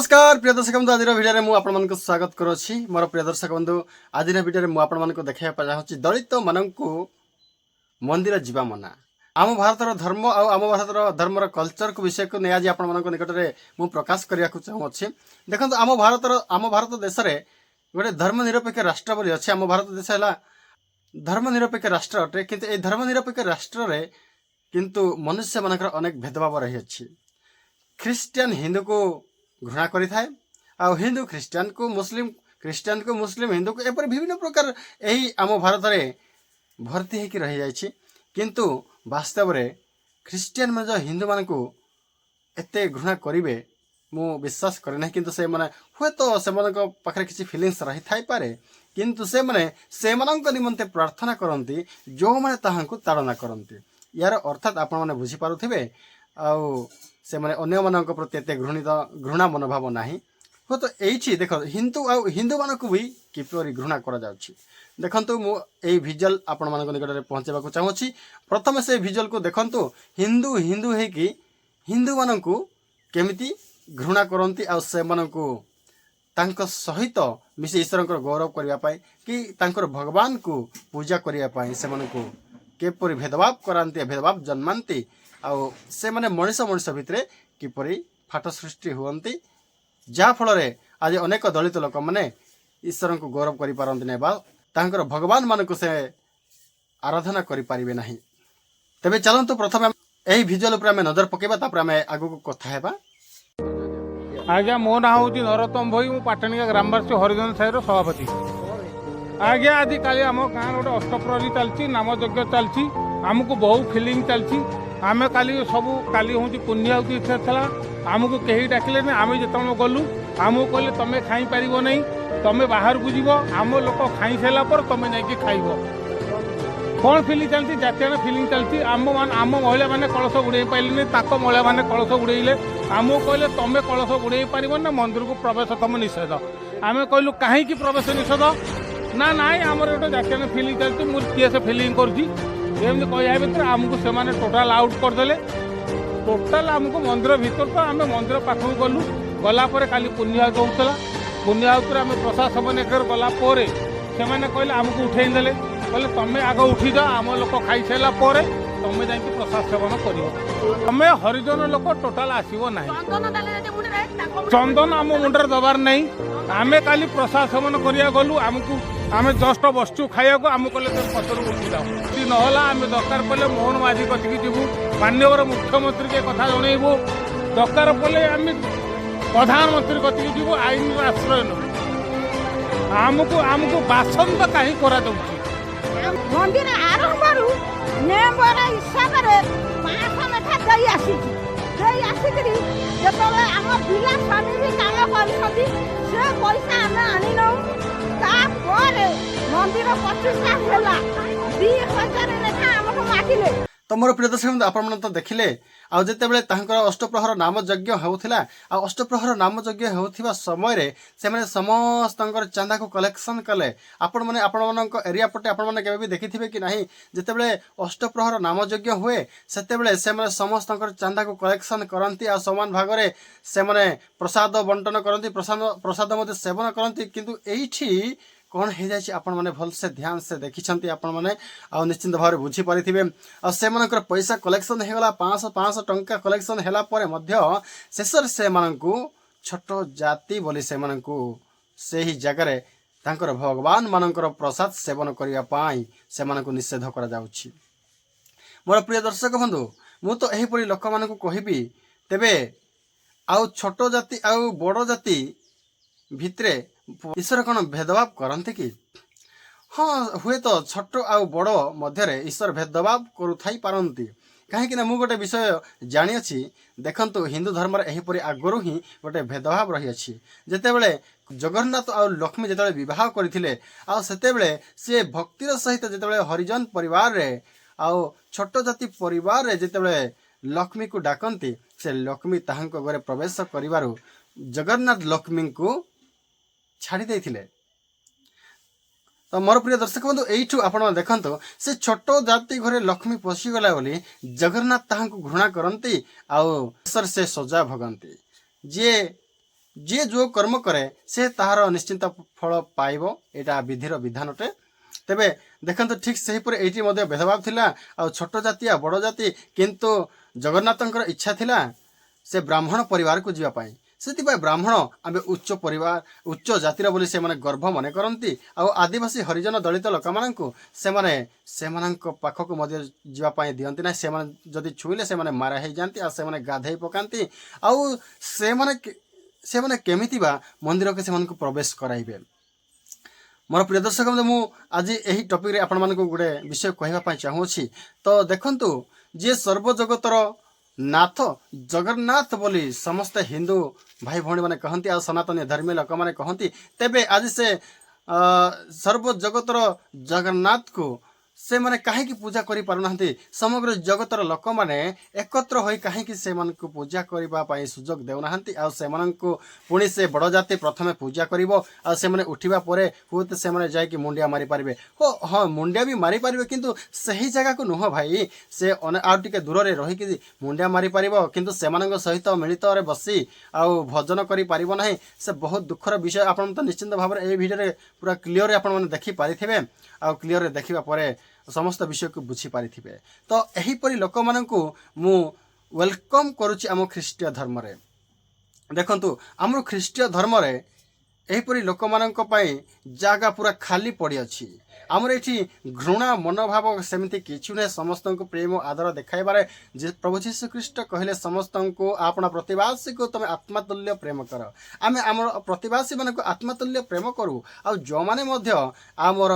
नमस्कार प्रिय दर्शक बंधु आज भिडियो में मुझे स्वागत करुच्ची मोर प्रिय दर्शक बंधु आज भिडियो में मुझे देखा चाहूँगी दलित मानक मंदिर जीवा मना आम भारत धर्म आम भारत धर्मर कल्चर को विषय को नहीं आज आप निकट में मुझे प्रकाश करने को चाहूँगी देखो आम भारत देश में गोटे धर्मनिरपेक्ष राष्ट्र बोली अच्छे आम भारत देश है धर्मनिरपेक्ष राष्ट्र अटे कि धर्मनिरपेक्ष राष्ट्र में किंतु मनुष्य मानकर अनेक भेदभाव रही अच्छी ख्रीस्टियान हिंदू को घृणा करि थाए आ हिंदू ख्रीस्टियान को मुस्लिम हिंदू को एपर विभिन्न प्रकार यही आम भारत में भर्ती होकर रही जाइछि किंतु वास्तव में ख्रीस्टियान में जो हिंदू मान को एते घृणा करेंगे मु विश्वास करे ना किंतु से माने हुए तो से पाखे किसी फिलिंग्स रही थाई पारे किंतु से माने से निमंते प्रार्थना करती जो माने ताहांकु ताड़ना करती यार अर्थात आपण माने बुझी पारुथिबे आउ से माने अन्य मानक प्रति एते घृणा मनोभाव नाही हो तो एइछि देखो हिंदू मानक भी किपरि घृणा करा जाउछि देखंतु मु एई विजुअल आपण मानक निकट रे पहुंचेबा को चाहूछि प्रथम से विजुअल को देखंतु हिंदू है कि हिंदू मानकु केमिति घृणा करंती आ से मानकु तांको सहित मिसे ईश्वर गौरव करबा पाई कि तांकर भगवान को पूजा करबा पाई से मानकु केपरि भेदभाव करांती भेदभाव जन्मांती आउ से माने मनीष भितर किपरि फाट सृष्टि हुअंती जा फल आज अनेक दलित लोक मैंने ईश्वर को गौरव करि पारंती नै बा तांकर भगवान मान को से आराधना करि पारिबे नाही तबे चलंतु प्रथम एही विजुअल ऊपर आमे नजर पकेबा तापर आमे आगु को कथा हेबा। आज्ञा मो ना हूँ नरोत्तम भोई मु पाटणिका ग्रामवासी हरिजन साहिर सभापति। आज्ञा आज काली आम गाँव गोटे अष्टप्रहरी चलती नाम यज्ञ चलती आमको बहुत फिलिंग चलती आमे काली सबू काली हूँ पुण्याहुति इच्छा था आमको कहीं डाकिले आम जो गलु आमको कहले तुम खाई पार नहीं तुम बाहर को जीव आम लोक खाई सारा पर तुम जाकि खाइब कौन फिलिंग चलती जातीय फिलिंग चलती आम महिला मैंने कलश उड़े पारे महिला मैंने कलश उड़ेले आमको कहले तुम कलश उड़े पार ना मंदिर को प्रवेश तुम निषेध आम कहलु कहीं प्रवेश निषेध ना आमर गोटे जातीय फिलिंग चलती मुझे किए से फिलिंग करमती कह भर आमको से टोटाल आउट करदे टोटाल आमको मंदिर भीतर तो आम मंदिर पाखक गलु गलापर काली पुण्याहुति होता पुण्याहुति आम प्रशासन एकर गलापर से कहले आमको उठेदेले कहले तुम आग उठी जाओ आम लोक खाई सारा पर तुम जा प्रसाद सेवन कर तुम हरिजन लोक टोटाल आसब ना चंदन आम मुंडर दबार नहीं आम काली प्रसाद सेवन करा गलु आमको आम जस्ट बसचु खाया आम कहले तुम पतर उठी जाओ यदि नहला आम दरकार पड़े मोहन माझी कथिकी जीवु माननीय मुख्यमंत्री के कथा जनइबू दरकार पड़े आम प्रधानमंत्री कथिकी जीवु आईन आश्रय आमको बासन तो कहीं करा दउछि मंदिर आरंभ मेम्बर हिसाब से 500 लेखा दई आसिकरी जेतले आम पिला स्वामी भी काम करछथि से पैसा आम आनी नौ तापर मंदिर प्रतिष्ठा होला 2000 लेखा हमको मागिले। तो मोर प्रिय दर्शक आपण तो देखिले आउ जेतेबेले तांकर अष्टप्रहर नाम यज्ञ होउथिला आ अष्टप्रहर नाम यज्ञ होउथिबा समय रे से माने समस्तंकर चांदा को कलेक्शन कले आपण मानक एरिया पटे आपण माने केबे भी देखिथिबे कि नाही जेतेबेले अष्टप्रहर नाम यज्ञ हुए सेतेबेले से माने समस्तंकर चांदा को कलेक्शन करंती आ समान भाग रे से माने प्रसाद बंटन करंती प्रसाद मते सेवन करंती किंतु एइठी कौन हो जाए आपण मैंने भल से ध्यान से देखी आपण मैंने आ निश्चिंत भाव बुझी पारे से पैसा कलेक्शन होगा 500 टंका कलेक्शन है शेष से छोट जाति बोली से ही जगार तांकर भगवान मानकर प्रसाद सेवन करने से निषेध कर मोर प्रिय दर्शक बंधु मु तो यहीपरी लोक मान कहबी तेबे आउ छोट जाति आउ बड़ जाति भितरे ईश्वर कौन भेदभाव करते कि हाँ हुए तो छोट आउ बड़ मध्य ईश्वर भेदभाव करुथाई पारती कहीं मु गोटे विषय जानी देखंतु हिंदू धर्म एहीपरि आगरू ही गोटे भेदभाव रही अछि जेतेबेले जगन्नाथ आ लक्ष्मी जेतेबेले विवाह करथिले आ सेतेबेले से भक्तिर सहित जेतेबेले हरिजन परिवार रे आ छोट जाति परिवार रे जेतेबेले लक्ष्मी को डाकंती से लक्ष्मी ताहांक घरे प्रवेश करिवारु जगन्नाथ लक्ष्मी को छाड़ी देथिले। तो मोर प्रिय दर्शक बंधु एठू आपण देखंतु से छोट जाति घरे लक्ष्मी पशिगला बोली जगन्नाथ ताहांकु घृणा करंती आउ ईश्वर से सजा भगंती जे ଯିଏ ଯେଉଁ କର୍ମ କରେ ସେ ତାହାର ନିଶ୍ଚିନ୍ତ ଫଳ ପାଇବ, ଏଇଟା ବିଧିର ବିଧାନଟେ। ତେବେ ଦେଖନ୍ତୁ ଠିକ୍ ସେହିପରି ଏଇଠି ମଧ୍ୟ ଭେଦଭାବ ଥିଲା, ଆଉ ଛୋଟ ଜାତି ଆଉ ବଡ଼ ଜାତି, କିନ୍ତୁ ଜଗନ୍ନାଥଙ୍କର ଇଚ୍ଛା ଥିଲା ସେ ବ୍ରାହ୍ମଣ ପରିବାରକୁ ଯିବା ପାଇଁ। ସେଥିପାଇଁ ବ୍ରାହ୍ମଣ ଆମେ ଉଚ୍ଚ ପରିବାର ଉଚ୍ଚ ଜାତିର ବୋଲି ସେମାନେ ଗର୍ବ ମନେ କରନ୍ତି। ଆଉ ଆଦିବାସୀ ହରିଜନ ଦଳିତ ଲୋକମାନଙ୍କୁ ସେମାନଙ୍କ ପାଖକୁ ମଧ୍ୟ ଯିବା ପାଇଁ ଦିଅନ୍ତି ନାହିଁ। ସେମାନେ ଯଦି ଛୁଇଁଲେ ସେମାନେ ମାରା ହେଇଯାଆନ୍ତି, ଆଉ ସେମାନେ ଗାଧେଇ ପକାନ୍ତି। ଆଉ ସେମାନେ କେମିତି ବା ମନ୍ଦିରକୁ ସେମାନଙ୍କୁ ପ୍ରବେଶ କରାଇବେ? ମୋର ପ୍ରିୟ ଦର୍ଶକ ବନ୍ଧୁ, ମୁଁ ଆଜି ଏହି ଟପିକରେ ଆପଣମାନଙ୍କୁ ଗୋଟେ ବିଷୟ କହିବା ପାଇଁ ଚାହୁଁଅଛି। ତ ଦେଖନ୍ତୁ, ଯିଏ ସର୍ବଜଗତର ନାଥ ଜଗନ୍ନାଥ ବୋଲି ସମସ୍ତେ ହିନ୍ଦୁ ଭାଇ ଭଉଣୀମାନେ କହନ୍ତି, ଆଉ ସନାତନୀ ଧର୍ମୀ ଲୋକମାନେ କହନ୍ତି। ତେବେ ଆଜି ସେ ସର୍ବଜଗତର ଜଗନ୍ନାଥକୁ ସେମାନେ କାହିଁକି ପୂଜା କରିପାରୁନାହାନ୍ତି? ସମଗ୍ର ଜଗତର ଲୋକମାନେ ଏକତ୍ର ହୋଇ କାହିଁକି ସେମାନଙ୍କୁ ପୂଜା କରିବା ପାଇଁ ସୁଯୋଗ ଦେଉନାହାନ୍ତି? ଆଉ ସେମାନଙ୍କୁ ପୁଣି ସେ ବଡ଼ ଜାତି ପ୍ରଥମେ ପୂଜା କରିବ, ଆଉ ସେମାନେ ଉଠିବା ପରେ ହୁଏତ ସେମାନେ ଯାଇକି ମୁଣ୍ଡିଆ ମାରିପାରିବେ। ହଁ, ମୁଣ୍ଡିଆ ବି ମାରିପାରିବେ, କିନ୍ତୁ ସେହି ଜାଗାକୁ ନୁହଁ ଭାଇ। ସେ ଆଉ ଟିକେ ଦୂରରେ ରହିକି ମୁଣ୍ଡିଆ ମାରିପାରିବ, କିନ୍ତୁ ସେମାନଙ୍କ ସହିତ ମିଳିତରେ ବସି ଆଉ ଭଜନ କରିପାରିବ ନାହିଁ। ସେ ବହୁତ ଦୁଃଖର ବିଷୟ। ଆପଣ ତ ନିଶ୍ଚିନ୍ତ ଭାବରେ ଏହି ଭିଡ଼ିଓରେ ପୁରା କ୍ଲିଅରରେ ଆପଣମାନେ ଦେଖିପାରିଥିବେ, ଆଉ କ୍ଲିଅରରେ ଦେଖିବା ପରେ ସମସ୍ତ ବିଷୟକୁ ବୁଝିପାରିଥିବେ। ତ ଏହିପରି ଲୋକମାନଙ୍କୁ ମୁଁ ୱେଲକମ୍ କରୁଛି ଆମ ଖ୍ରୀଷ୍ଟୀୟ ଧର୍ମରେ। ଦେଖନ୍ତୁ, ଆମର ଖ୍ରୀଷ୍ଟୀୟ ଧର୍ମରେ ଏହିପରି ଲୋକମାନଙ୍କ ପାଇଁ ଜାଗା ପୁରା ଖାଲି ପଡ଼ିଅଛି। ଆମର ଏଠି ଘୃଣା ମନୋଭାବ ସେମିତି କିଛି ନୁହେଁ। ସମସ୍ତଙ୍କୁ ପ୍ରେମ ଆଦର ଦେଖାଇବାରେ ଯେ ପ୍ରଭୁ ଯୀଶୁଖ୍ରୀଷ୍ଟ କହିଲେ, ସମସ୍ତଙ୍କୁ ଆପଣ ପ୍ରତିବାସୀକୁ ତମେ ଆତ୍ମାତୁଲ୍ୟ ପ୍ରେମ କର। ଆମେ ଆମର ପ୍ରତିବାସୀମାନଙ୍କୁ ଆତ୍ମାତୁଲ୍ୟ ପ୍ରେମ କରୁ। ଆଉ ଯେଉଁମାନେ ମଧ୍ୟ ଆମର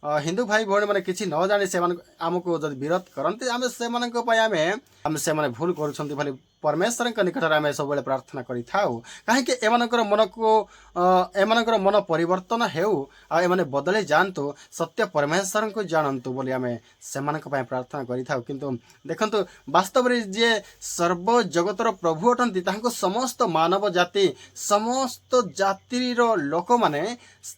ହିନ୍ଦୁ ଭାଇ ଭଉଣୀମାନେ କିଛି ନ ଜାଣି ସେମାନଙ୍କୁ ଆମକୁ ଯଦି ବିରୋଧ କରନ୍ତି, ସେମାନଙ୍କ ପାଇଁ ସେମାନେ ଭୁଲ କରୁଛନ୍ତି ବୋଲି ପରମେଶ୍ୱରଙ୍କ ନିକଟରେ ଆମେ ସବୁବେଳେ ପ୍ରାର୍ଥନା କରିଥାଉ। କାହିଁକି ଏମାନଙ୍କର ମନ ପରିବର୍ତ୍ତନ ହେଉ, ଆଉ ଏମାନେ ବଦଳି ଯାଆନ୍ତୁ, ସତ୍ୟ ପରମେଶ୍ୱରଙ୍କୁ ଜାଣନ୍ତୁ ବୋଲି ଆମେ ସେମାନଙ୍କ ପାଇଁ ପ୍ରାର୍ଥନା କରିଥାଉ। କିନ୍ତୁ ଦେଖନ୍ତୁ, ବାସ୍ତବରେ ଯିଏ ସର୍ବଜଗତର ପ୍ରଭୁ ଅଟନ୍ତି, ତାହାଙ୍କୁ ସମସ୍ତ ମାନବ ଜାତି, ସମସ୍ତ ଜାତିର ଲୋକମାନେ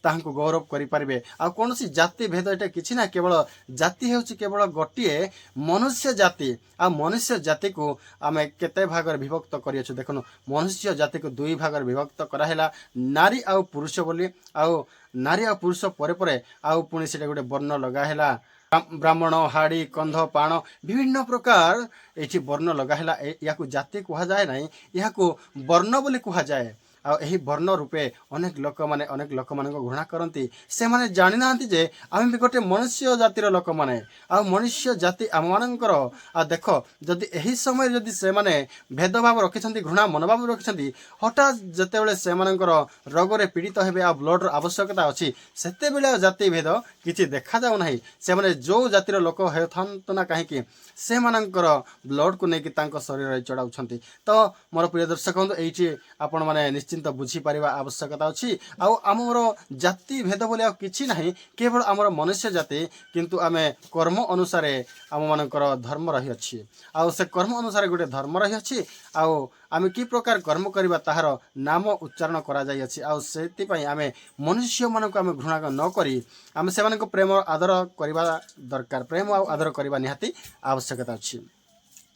ତାହାଙ୍କୁ ଗୌରବ କରିପାରିବେ। ଆଉ କୌଣସି ଜାତି ଭେଦ ଏଟା କିଛି ନାହିଁ। କେବଳ ଜାତି ହେଉଛି କେବଳ ଗୋଟିଏ ମନୁଷ୍ୟ ଜାତି। ଆଉ ମନୁଷ୍ୟ ଜାତିକୁ ଆମେ କେତେ ଭାଗରେ ବିଭକ୍ତ କରିଅଛୁ? ଦେଖନ୍ତୁ, ମନୁଷ୍ୟ ଜାତିକୁ ଦୁଇ ଭାଗରେ ବିଭକ୍ତ କରାହେଲା, ନାରୀ ଆଉ ପୁରୁଷ ବୋଲି। ଆଉ ନାରୀ ଆଉ ପୁରୁଷ ପରେ ପରେ ଆଉ ପୁଣି ସେଟା ଗୋଟେ ବର୍ଣ୍ଣ ଲଗା ହେଲା, ବ୍ରାହ୍ମଣ, ହାଡ଼ି, କନ୍ଧ, ପାଣ, ବିଭିନ୍ନ ପ୍ରକାର ଏଠି ବର୍ଣ୍ଣ ଲଗା ହେଲା। ଏହାକୁ ଜାତି କୁହାଯାଏ ନାହିଁ, ଏହାକୁ ବର୍ଣ୍ଣ ବୋଲି କୁହାଯାଏ। ଆଉ ଏହି ବର୍ଣ୍ଣ ରୂପେ ଅନେକ ଲୋକମାନଙ୍କୁ ଘୃଣା କରନ୍ତି। ସେମାନେ ଜାଣିନାହାନ୍ତି ଯେ ଆମେ ବି ଗୋଟେ ମନୁଷ୍ୟ ଜାତିର ଲୋକମାନେ, ଆଉ ମନୁଷ୍ୟ ଜାତି ଆମମାନଙ୍କର। ଆଉ ଦେଖ, ଯଦି ଏହି ସମୟରେ ଯଦି ସେମାନେ ଭେଦଭାବ ରଖିଛନ୍ତି, ଘୃଣା ମନୋଭାବ ରଖିଛନ୍ତି, ହଠାତ୍ ଯେତେବେଳେ ସେମାନଙ୍କର ରୋଗରେ ପୀଡ଼ିତ ହେବେ, ଆଉ ବ୍ଲଡ଼ର ଆବଶ୍ୟକତା ଅଛି, ସେତେବେଳେ ଆଉ ଜାତି ଭେଦ କିଛି ଦେଖାଯାଉ ନାହିଁ। ସେମାନେ ଯେଉଁ ଜାତିର ଲୋକ ହେଉଥାନ୍ତୁ ନା କାହିଁକି, ସେମାନଙ୍କର ବ୍ଲଡ଼କୁ ନେଇକି ତାଙ୍କ ଶରୀରରେ ଚଢ଼ାଉଛନ୍ତି। ତ ମୋର ପ୍ରିୟ ଦର୍ଶକ ବନ୍ଧୁ, ଏଇଠି ଆପଣମାନେ ନିଶ୍ଚିନ୍ତ ବୁଝିପାରିବା ଆବଶ୍ୟକତା ଅଛି। ଆଉ ଆମର ଜାତି ଭେଦ ବୋଲି ଆଉ କିଛି ନାହିଁ, କେବଳ ଆମର ମନୁଷ୍ୟ ଜାତି। କିନ୍ତୁ ଆମେ କର୍ମ ଅନୁସାରେ ଆମମାନଙ୍କର ଧର୍ମ ରହିଅଛି। ଆଉ ସେ କର୍ମ ଅନୁସାରେ ଗୋଟେ ଧର୍ମ ରହିଅଛି। ଆଉ ଆମେ କି ପ୍ରକାର କର୍ମ କରିବା ତାହାର ନାମ ଉଚ୍ଚାରଣ କରାଯାଇଅଛି। ଆଉ ସେଥିପାଇଁ ଆମେ ମନୁଷ୍ୟମାନଙ୍କୁ ଆମେ ଘୃଣା ନ କରି ଆମେ ସେମାନଙ୍କୁ ପ୍ରେମ ଆଦର କରିବା ଦରକାର। ପ୍ରେମ ଆଉ ଆଦର କରିବା ନିହାତି ଆବଶ୍ୟକତା ଅଛି।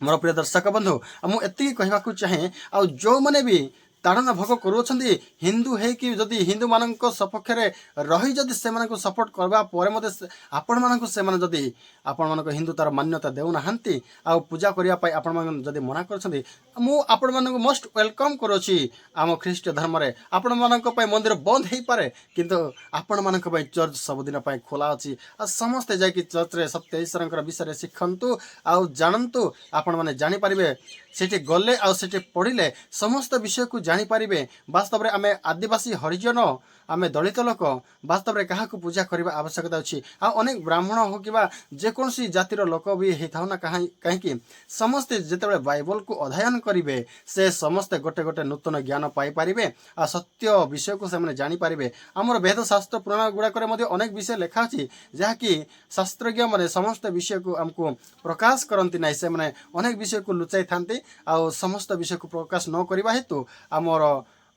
ମୋର ପ୍ରିୟ ଦର୍ଶକ ବନ୍ଧୁ, ମୁଁ ଏତିକି କହିବାକୁ ଚାହେଁ, ଆଉ ଯେଉଁମାନେ ବି ତାଡ଼ନା ଭୋଗ କରୁଅଛନ୍ତି, ହିନ୍ଦୁ ହେଇକି ଯଦି ହିନ୍ଦୁମାନଙ୍କ ସପକ୍ଷରେ ରହି ଯଦି ସେମାନଙ୍କୁ ସପୋର୍ଟ କରିବା ପରେ ମଧ୍ୟ ଆପଣମାନଙ୍କୁ ସେମାନେ ଯଦି ଆପଣମାନଙ୍କ ହିନ୍ଦୁ ତାର ମାନ୍ୟତା ଦେଉନାହାନ୍ତି, ଆଉ ପୂଜା କରିବା ପାଇଁ ଆପଣମାନଙ୍କୁ ଯଦି ମନା କରୁଛନ୍ତି, ମୁଁ ଆପଣମାନଙ୍କୁ ମୋଷ୍ଟ ୱେଲକମ୍ କରୁଅଛି ଆମ ଖ୍ରୀଷ୍ଟ ଧର୍ମରେ। ଆପଣମାନଙ୍କ ପାଇଁ ମନ୍ଦିର ବନ୍ଦ ହେଇପାରେ, କିନ୍ତୁ ଆପଣମାନଙ୍କ ପାଇଁ ଚର୍ଚ୍ଚ ସବୁଦିନ ପାଇଁ ଖୋଲା ଅଛି। ଆଉ ସମସ୍ତେ ଯାଇକି ଚର୍ଚ୍ଚରେ ସତ୍ୟ ଈଶ୍ୱରଙ୍କର ବିଷୟରେ ଶିଖନ୍ତୁ ଆଉ ଜାଣନ୍ତୁ। ଆପଣମାନେ ଜାଣିପାରିବେ, ସେଠି ଗଲେ ଆଉ ସେଠି ପଢ଼ିଲେ ସମସ୍ତ ବିଷୟକୁ ଜାଣିପାରିବେ। ବାସ୍ତବରେ ଆମେ ଆଦିବାସୀ ହରିଜନ, ଆମେ ଦଳିତ ଲୋକ, ବାସ୍ତବରେ କାହାକୁ ପୂଜା କରିବା ଆବଶ୍ୟକତା ଅଛି? ଆଉ ଅନେକ ବ୍ରାହ୍ମଣ ହଉ କିମ୍ବା ଯେକୌଣସି ଜାତିର ଲୋକ ବି ହେଇଥାଉ ନା କାହିଁକି, ସମସ୍ତେ ଯେତେବେଳେ ବାଇବଲକୁ ଅଧ୍ୟୟନ କରିବେ, ସେ ସମସ୍ତେ ଗୋଟେ ଗୋଟେ ନୂତନ ଜ୍ଞାନ ପାଇପାରିବେ, ଆଉ ସତ୍ୟ ବିଷୟକୁ ସେମାନେ ଜାଣିପାରିବେ। ଆମର ବେଦ ଶାସ୍ତ୍ର ପୁରାଣ ଗୁଡ଼ାକରେ ମଧ୍ୟ ଅନେକ ବିଷୟ ଲେଖା ଅଛି, ଯାହାକି ଶାସ୍ତ୍ରଜ୍ଞମାନେ ସମସ୍ତ ବିଷୟକୁ ଆମକୁ ପ୍ରକାଶ କରନ୍ତି ନାହିଁ। ସେମାନେ ଅନେକ ବିଷୟକୁ ଲୁଚାଇଥାନ୍ତି, ଆଉ ସମସ୍ତ ବିଷୟକୁ ପ୍ରକାଶ ନ କରିବା ହେତୁ ଆମର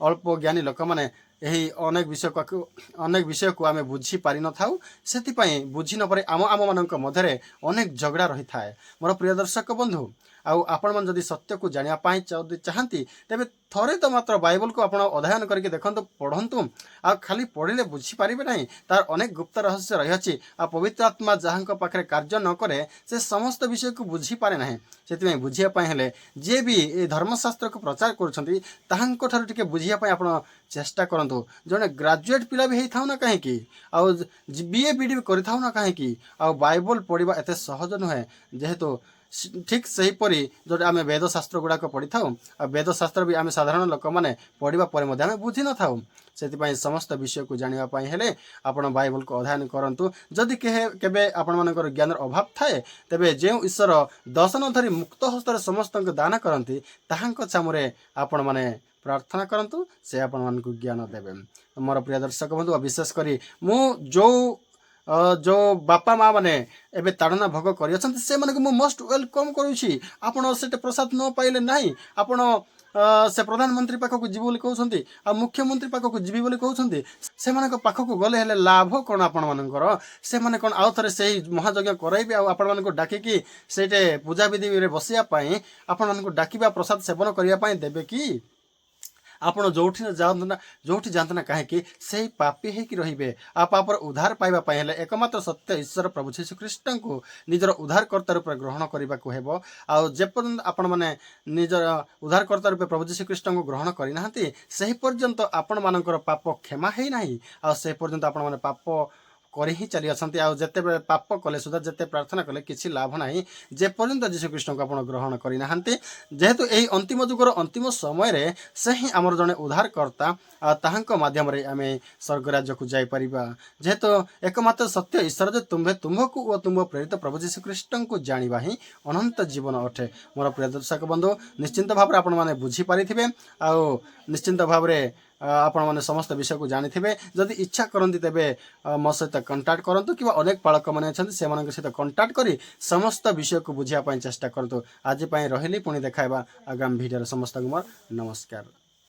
ଅଳ୍ପ ଜ୍ଞାନୀ ଲୋକମାନେ ଏହି ଅନେକ ବିଷୟକୁ ଆମେ ବୁଝି ପାରିନଥାଉ। ସେଥିପାଇଁ ବୁଝି ନପାରି ଆମମାନଙ୍କ ମଧ୍ୟରେ ଅନେକ ଝଗଡ଼ା ରହିଥାଏ। ମୋର ପ୍ରିୟ ଦର୍ଶକ ବନ୍ଧୁ, आपण मन जदि सत्य को जानिया पाई चाहती तेबे थरे तो मात्र बाइबल को आपण अध्ययन करके देखंतु पढ़ंतु आ खाली पढ़िले बुझी पारिबे नहीं तार अनेक गुप्त रहस्य रही अछि आ पवित्र आत्मा जहां पाखे कार्य न करे से समस्त विषय को बुझी पारे नहीं से बुझिया पाई हेले जे भी ए धर्मशास्त्र को प्रचार करुछंती ताहांको ठाରୁ टिके बुझिया पाई आपण चेष्टा करंतु जने ग्रेजुएट पिला भी हेथाउ ना काहे की आ बीए बीडी भी करिथाउ ना काहे की आ बाइबल पढ़िबा एते सहज नुहे जेहेतु ठीक सेहीपरि जो आम वेदशास्त्र गुड़ाक पढ़ी था आ वेदशास्त्र भी आम साधारण लोक मैंने पढ़ा पर आम बुझी न था से समस्त विषय को जानापी हेले आपण बाइबल को अध्ययन करूँ जदि केबे आपण मानकर ज्ञान अभाव थाए तेबे जो ईश्वर दर्शन धरी मुक्त हस्तर समस्त दान करती ताहांक छामुरे आपण माने प्रार्थना करंतु से आपण मानक ज्ञान देवे मोर प्रिय दर्शक बंधु विशेष करी मु जो बापा माँ मैंने एबे ताड़ना भोग कर से मोस्ट वेलकम करुँची आपण से प्रसाद न पाइले नहीं आपण से प्रधानमंत्री पाखक जीव बोली कहते आ मुख्यमंत्री पाखक जीवी बोली कहते से पाखक गले हेले लाभ कौन आपण मानकर से माने कौन आउ थे से महायज्ञ कराइबे आपण मानक डाकिकी से पूजा विधि रे बसिया आपण मानक डाकिबा प्रसाद सेवन करने देबे कि आपण जोठी जातु ना कहीं से पापी होकर रे आ पापर उद्धार पाइबा हेले एकमात्र सत्य ईश्वर प्रभु श्रीकृष्ण को निजर उद्धारकर्ता रूप ग्रहण करने को हेबो आ जेपर्यंत आपण माने निजर उद्धारकर्ता रूप प्रभु श्रीकृष्ण को ग्रहण करना से पर्यंत आपण मानकर पाप क्षमा है नहीं आ से पर्यंत आपण माने पाप कर ही चली आसती आते पाप कले सुधा जिते प्रार्थना कले किसी लाभ ना जेपर्यंत जीशुकृष्ण को आप ग्रहण करना जेहेतु यही अंतिम जुगर अंतिम समय से ही आमर जड़े उद्धारकर्ता ताहांक माध्यम आम स्वर्गराज्य को जापर जेहेतु एकमात्र सत्य ईश्वर जो तुम्हें तुमको तुम प्रेरित प्रभु जीशुकृष्ण को जाना ही अनंत जीवन अटे मोर प्रिय दर्शक बंधु निश्चिंत भाव में आपण मैंने बुझीपारि निश्चिंत भाव में आपण मैंने समस्त विषय को जानी थे जदि इच्छा करती तेबे मो सहित कंटाक्ट करूँ कि अनेक पालक मैंने अच्छा से सहित कंटाक्ट कर समस्त विषय को बुझापी चेष्टा करूँ आज रही पुणी देखा आगामी भिडियो समस्त मोर नमस्कार।